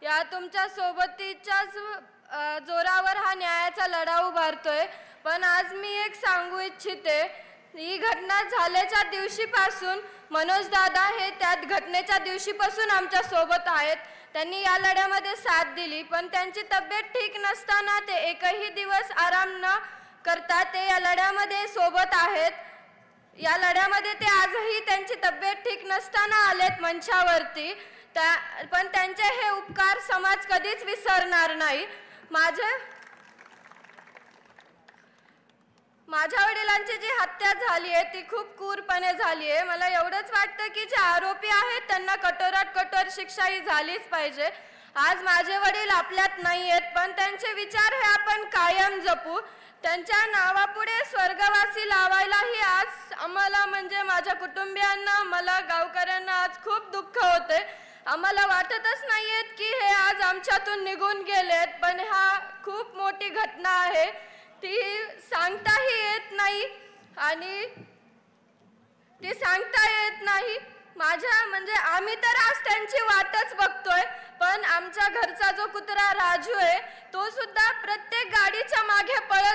या तुमच्या सोबतीच्याच जोरावर हा न्यायाचा लढा उभारतोय। पण आज मी एक सांगू इच्छिते, ही घटना झाल्याच्या दिवशीपासून मनोज दादा हे त्या घटनेच्या दिवशीपासून आमच्या सोबत आहेत। त्यांनी या लढ्यामध्ये साथ दिली, पण त्यांची तब्येत ठीक नसताना ते एकही दिवस आराम न करता ते या लढ्यामध्ये सोबत आहेत। या लढ्यामध्ये ते आजही त्यांची तब्येत ठीक नसताना आलेत मंचावरती, पण त्यांचे हे उपकार समाज कधीच विसरणार नाही। माझ्या वडिलांची जी हत्या झाली आहे ती खूप क्रूरपणे झाली आहे। मला एवढंच वाटतं की जे आरोपी आहेत त्यांना कठोरात कठोर शिक्षा ही झालीच पाहिजे। आज माझे वडील आपल्यात नाही आहेत, पण त्यांचे विचार हे आपण कायम जपू। त्यांच्या नावापुढे स्वर्गवासी लावायलाही आज आम्हाला म्हणजे माझ्या कुटुंबियांना, मला गावकऱ्यांना आज खूप दुःख होते। आम्हाला वाटतच नाहीयेत की हे आज आमच्यातून निघून गेलेत, पण हा खूप मोठी घटना आहे, ती सांगताही येत नाही आणि ती सांगता येत नाही। माझ्या म्हणजे आम्ही तर आज त्यांची वाटच बघतोय, पण आमच्या घरचा जो कुत्रा राजू आहे तो सुद्धा प्रत्येक गाडीच्या मागे पळत